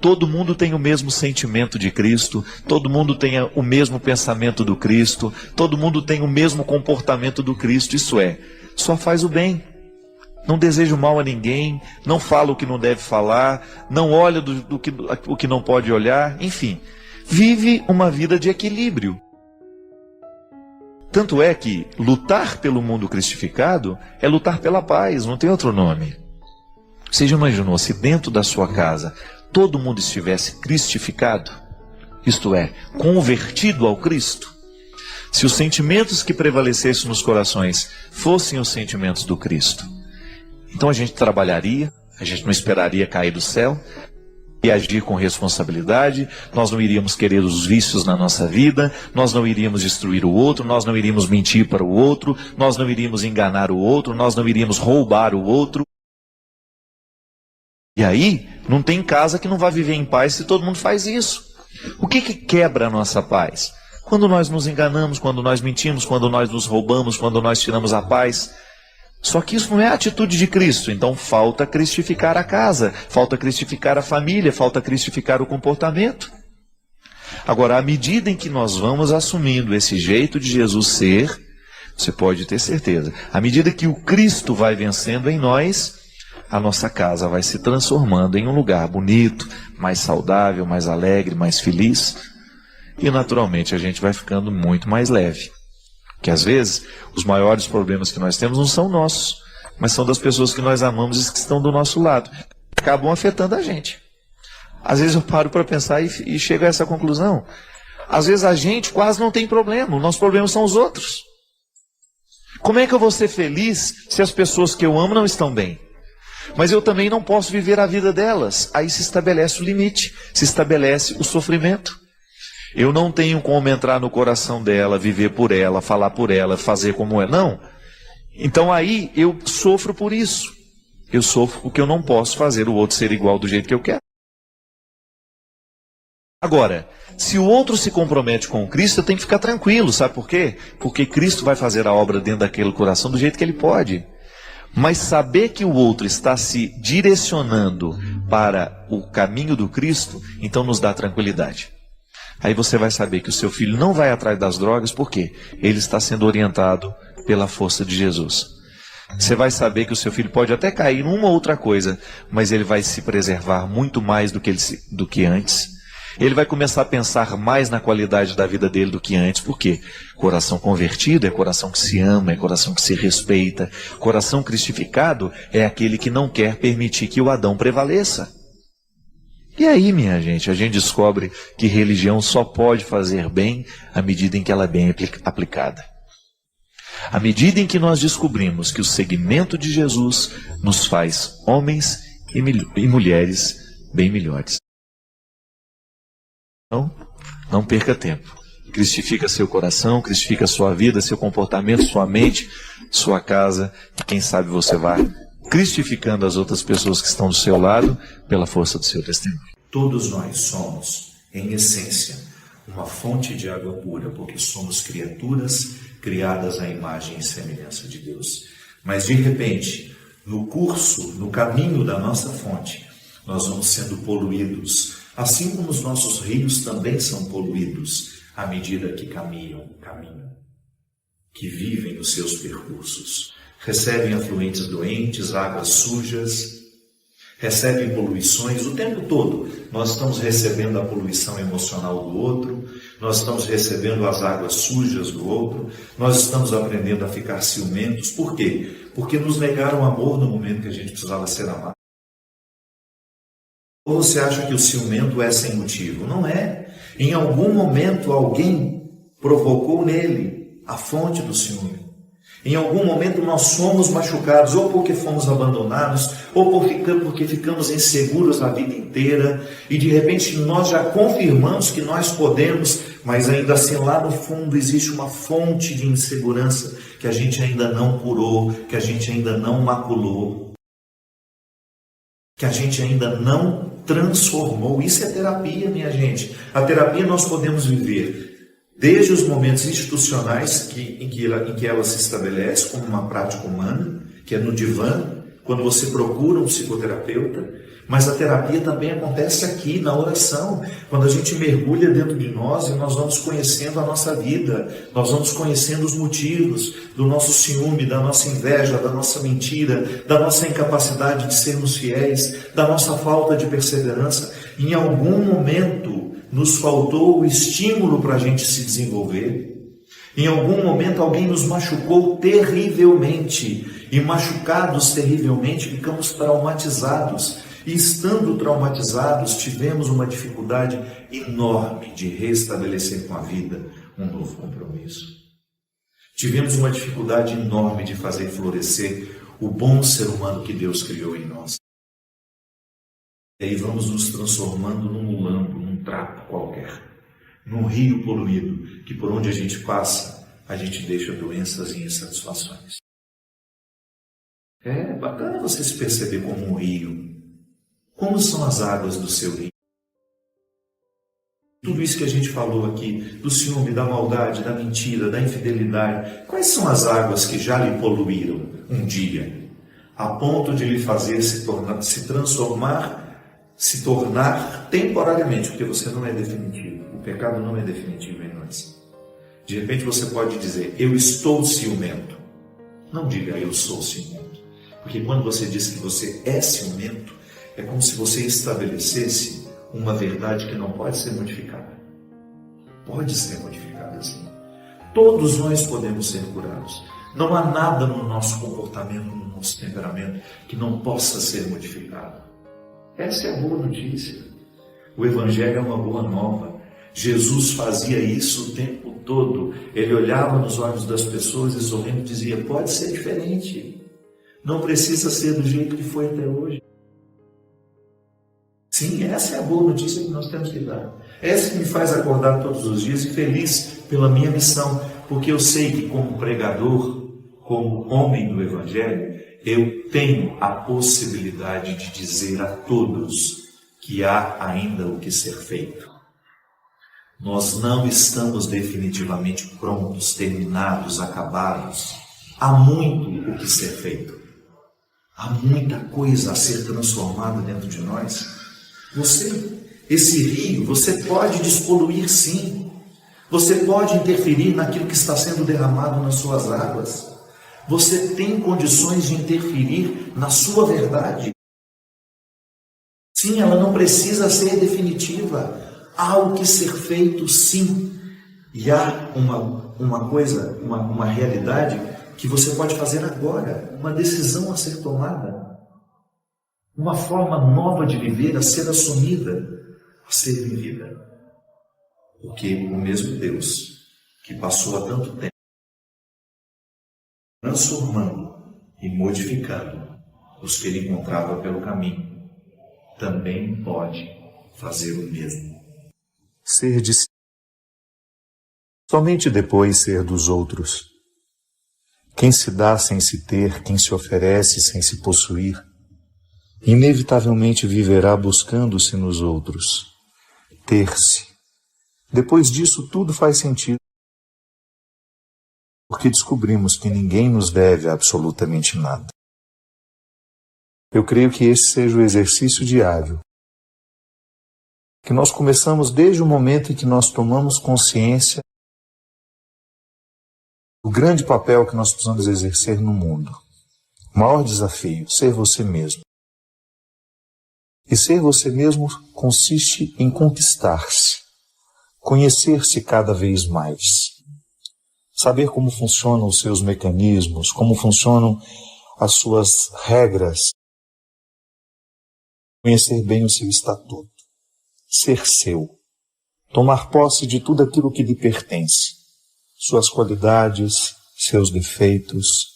Todo mundo tem o mesmo sentimento de Cristo, todo mundo tem o mesmo pensamento do Cristo, todo mundo tem o mesmo comportamento do Cristo, isso é, só faz o bem. Não deseja o mal a ninguém, não fala o que não deve falar, não olha o que não pode olhar, enfim, vive uma vida de equilíbrio. Tanto é que lutar pelo mundo cristificado é lutar pela paz, não tem outro nome. Você já imaginou se dentro da sua casa todo mundo estivesse cristificado, isto é, convertido ao Cristo? Se os sentimentos que prevalecessem nos corações fossem os sentimentos do Cristo, então a gente trabalharia, a gente não esperaria cair do céu, e agir com responsabilidade, nós não iríamos querer os vícios na nossa vida, nós não iríamos destruir o outro, nós não iríamos mentir para o outro, nós não iríamos enganar o outro, nós não iríamos roubar o outro. E aí, não tem casa que não vá viver em paz se todo mundo faz isso. O que quebra a nossa paz? Quando nós nos enganamos, quando nós mentimos, quando nós nos roubamos, quando nós tiramos a paz. Só que isso não é a atitude de Cristo, então falta cristificar a casa, falta cristificar a família, falta cristificar o comportamento. Agora, à medida em que nós vamos assumindo esse jeito de Jesus ser, você pode ter certeza, à medida que o Cristo vai vencendo em nós, a nossa casa vai se transformando em um lugar bonito, mais saudável, mais alegre, mais feliz, e naturalmente a gente vai ficando muito mais leve. Que às vezes, os maiores problemas que nós temos não são nossos, mas são das pessoas que nós amamos e que estão do nosso lado. Acabam afetando a gente. Às vezes eu paro para pensar e chego a essa conclusão. Às vezes a gente quase não tem problema, os nossos problemas são os outros. Como é que eu vou ser feliz se as pessoas que eu amo não estão bem? Mas eu também não posso viver a vida delas. Aí se estabelece o limite, se estabelece o sofrimento. Eu não tenho como entrar no coração dela, viver por ela, falar por ela, fazer como ela. Não. Então aí eu sofro por isso. Eu sofro porque eu não posso fazer o outro ser igual do jeito que eu quero. Agora, se o outro se compromete com o Cristo, eu tenho que ficar tranquilo. Sabe por quê? Porque Cristo vai fazer a obra dentro daquele coração do jeito que ele pode. Mas saber que o outro está se direcionando para o caminho do Cristo, então nos dá tranquilidade. Aí você vai saber que o seu filho não vai atrás das drogas, por quê? Ele está sendo orientado pela força de Jesus. Você vai saber que o seu filho pode até cair numa outra coisa, mas ele vai se preservar muito mais do que antes. Ele vai começar a pensar mais na qualidade da vida dele do que antes, por quê? Coração convertido é coração que se ama, é coração que se respeita. Coração cristificado é aquele que não quer permitir que o Adão prevaleça. E aí, minha gente, a gente descobre que religião só pode fazer bem à medida em que ela é bem aplicada. À medida em que nós descobrimos que o seguimento de Jesus nos faz homens e mulheres bem melhores. Então, não perca tempo. Cristifica seu coração, cristifica sua vida, seu comportamento, sua mente, sua casa. E quem sabe você vai cristificando as outras pessoas que estão do seu lado pela força do seu testemunho. Todos nós somos, em essência, uma fonte de água pura, porque somos criaturas criadas à imagem e semelhança de Deus. Mas de repente, no curso, no caminho da nossa fonte, nós vamos sendo poluídos, assim como os nossos rios também são poluídos à medida que caminham, que vivem os seus percursos. Recebem afluentes doentes, águas sujas. recebem poluições o tempo todo. Nós estamos recebendo a poluição emocional do outro, nós estamos recebendo as águas sujas do outro, nós estamos aprendendo a ficar ciumentos. Por quê? Porque nos negaram amor no momento que a gente precisava ser amado. Ou você acha que o ciumento é sem motivo? Não é. Em algum momento alguém provocou nele a fonte do ciúme. Em algum momento nós somos machucados, ou porque fomos abandonados, ou porque ficamos inseguros a vida inteira, e de repente nós já confirmamos que nós podemos, mas ainda assim lá no fundo existe uma fonte de insegurança que a gente ainda não curou, que a gente ainda não maculou, que a gente ainda não transformou. Isso é terapia, minha gente. A terapia nós podemos viver desde os momentos institucionais em que ela se estabelece como uma prática humana, que é no divã, quando você procura um psicoterapeuta, mas a terapia também acontece aqui, na oração, quando a gente mergulha dentro de nós e nós vamos conhecendo a nossa vida, nós vamos conhecendo os motivos do nosso ciúme, da nossa inveja, da nossa mentira, da nossa incapacidade de sermos fiéis, da nossa falta de perseverança. Em algum momento nos faltou o estímulo para a gente se desenvolver. Em algum momento alguém nos machucou terrivelmente, e machucados terrivelmente ficamos traumatizados. E estando traumatizados, tivemos uma dificuldade enorme de restabelecer com a vida um novo compromisso. Tivemos uma dificuldade enorme de fazer florescer o bom ser humano que Deus criou em nós. E aí vamos nos transformando num mulambo, num trapo qualquer, num rio poluído, que por onde a gente passa, a gente deixa doenças e insatisfações. É bacana você se perceber como um rio. Como são as águas do seu rio? Tudo isso que a gente falou aqui, do ciúme, da maldade, da mentira, da infidelidade, quais são as águas que já lhe poluíram um dia, a ponto de lhe fazer se tornar temporariamente, porque você não é definitivo, o pecado não é definitivo em nós. De repente você pode dizer, eu estou ciumento. Não diga, eu sou ciumento, porque quando você diz que você é ciumento, é como se você estabelecesse uma verdade que não pode ser modificada. Pode ser modificada sim. Todos nós podemos ser curados. Não há nada no nosso comportamento, no nosso temperamento, que não possa ser modificado. Essa é a boa notícia. O Evangelho é uma boa nova. Jesus fazia isso o tempo todo. Ele olhava nos olhos das pessoas e sorrindo dizia, pode ser diferente. Não precisa ser do jeito que foi até hoje. Sim, essa é a boa notícia que nós temos que dar. Essa que me faz acordar todos os dias e feliz pela minha missão, porque eu sei que como pregador, como homem do Evangelho, eu tenho a possibilidade de dizer a todos que há ainda o que ser feito. Nós não estamos definitivamente prontos, terminados, acabados. Há muito o que ser feito. Há muita coisa a ser transformada dentro de nós. Esse rio, você pode despoluir sim. Você pode interferir naquilo que está sendo derramado nas suas águas. Você tem condições de interferir na sua verdade. Sim, ela não precisa ser definitiva. Há o que ser feito sim. E há uma realidade que você pode fazer agora. Uma decisão a ser tomada. Uma forma nova de viver a ser assumida, a ser vivida. Porque o mesmo Deus que passou há tanto tempo transformando e modificando os que ele encontrava pelo caminho, também pode fazer o mesmo. Ser de si, somente depois ser dos outros. Quem se dá sem se ter, quem se oferece sem se possuir, inevitavelmente viverá buscando-se nos outros, ter-se. Depois disso, tudo faz sentido, porque descobrimos que ninguém nos deve absolutamente nada. Eu creio que esse seja o exercício diário, que nós começamos desde o momento em que nós tomamos consciência do grande papel que nós precisamos exercer no mundo. O maior desafio, ser você mesmo. E ser você mesmo consiste em conquistar-se, conhecer-se cada vez mais, saber como funcionam os seus mecanismos, como funcionam as suas regras, conhecer bem o seu estatuto, ser seu, tomar posse de tudo aquilo que lhe pertence, suas qualidades, seus defeitos,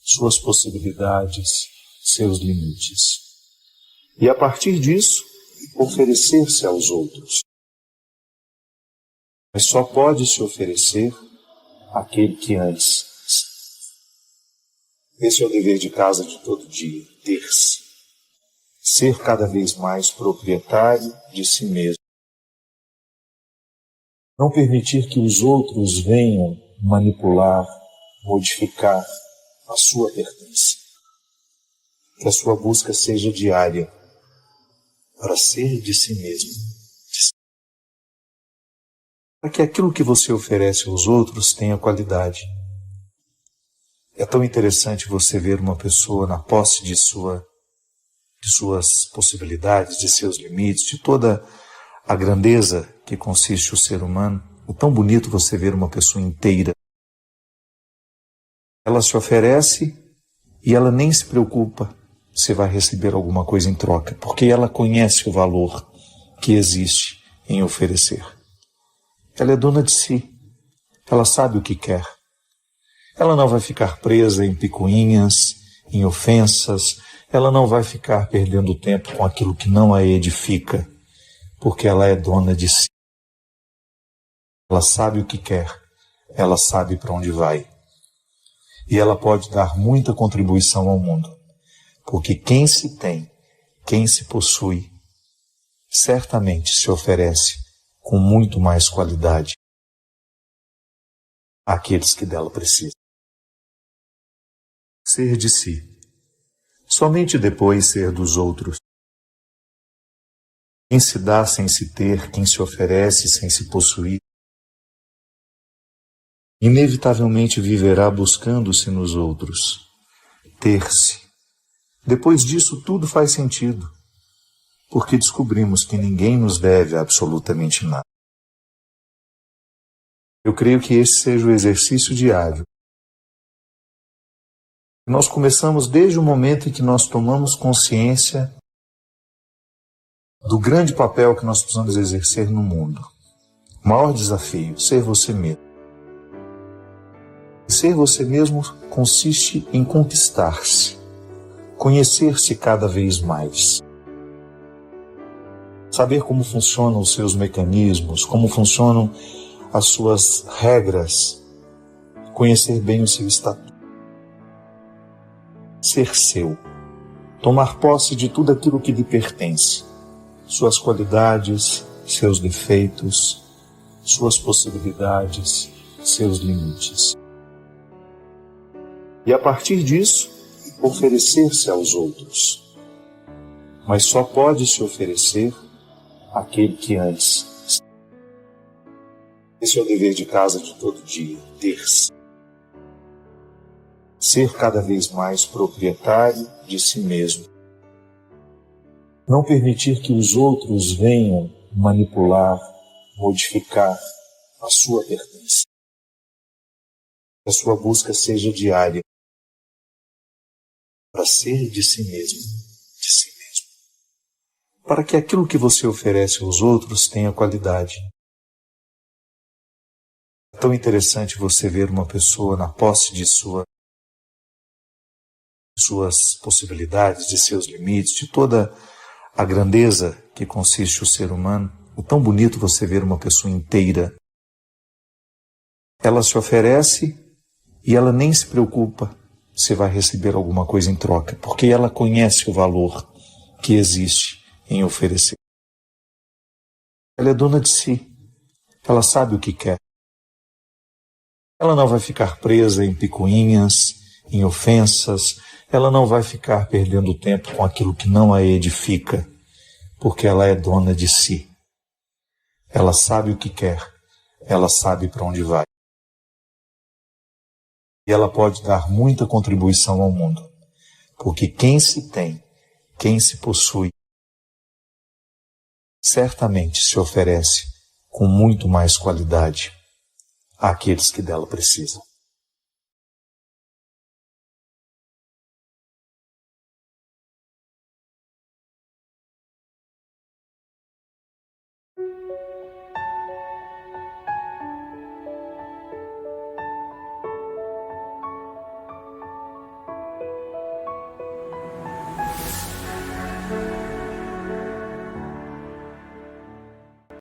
suas possibilidades, seus limites. E a partir disso, oferecer-se aos outros. Mas só pode se oferecer aquele que antes. Esse é o dever de casa de todo dia, ter-se. Ser cada vez mais proprietário de si mesmo. Não permitir que os outros venham manipular, modificar a sua pertença. Que a sua busca seja diária, para ser de si mesmo. Para que aquilo que você oferece aos outros tenha qualidade. É tão interessante você ver uma pessoa na posse de suas possibilidades, de seus limites, de toda a grandeza que consiste o ser humano. É tão bonito você ver uma pessoa inteira. Ela se oferece e ela nem se preocupa se vai receber alguma coisa em troca, porque ela conhece o valor que existe em oferecer. Ela é dona de si. Ela sabe o que quer. Ela não vai ficar presa em picuinhas, em ofensas. Ela não vai ficar perdendo tempo com aquilo que não a edifica, porque ela é dona de si. Ela sabe o que quer. Ela sabe para onde vai. E ela pode dar muita contribuição ao mundo, porque quem se tem, quem se possui, certamente se oferece com muito mais qualidade àqueles que dela precisam. Ser de si. Somente depois ser dos outros. Quem se dá sem se ter, quem se oferece sem se possuir, inevitavelmente viverá buscando-se nos outros, ter-se. Depois disso tudo faz sentido, porque descobrimos que ninguém nos deve absolutamente nada. Eu creio que esse seja o exercício diário. Nós começamos desde o momento em que nós tomamos consciência do grande papel que nós precisamos exercer no mundo. O maior desafio, ser você mesmo. Ser você mesmo consiste em conquistar-se, conhecer-se cada vez mais. Saber como funcionam os seus mecanismos, como funcionam as suas regras, conhecer bem o seu estatuto. Ser seu, tomar posse de tudo aquilo que lhe pertence, suas qualidades, seus defeitos, suas possibilidades, seus limites. E a partir disso, oferecer-se aos outros. Mas só pode se oferecer aquele que antes. Esse é o dever de casa de todo dia, ter-se. Ser cada vez mais proprietário de si mesmo. Não permitir que os outros venham manipular, modificar a sua pertença. Que a sua busca seja diária, para ser de si mesmo, de si mesmo. Para que aquilo que você oferece aos outros tenha qualidade. É tão interessante você ver uma pessoa na posse de suas possibilidades, de seus limites, de toda a grandeza que consiste o ser humano. É tão bonito você ver uma pessoa inteira. Ela se oferece e ela nem se preocupa se vai receber alguma coisa em troca, porque ela conhece o valor que existe em oferecer. Ela é dona de si. Ela sabe o que quer. Ela não vai ficar presa em picuinhas, em ofensas. Ela não vai ficar perdendo tempo com aquilo que não a edifica, porque ela é dona de si. Ela sabe o que quer. Ela sabe para onde vai. E ela pode dar muita contribuição ao mundo, porque quem se tem, quem se possui, certamente se oferece com muito mais qualidade àqueles que dela precisam.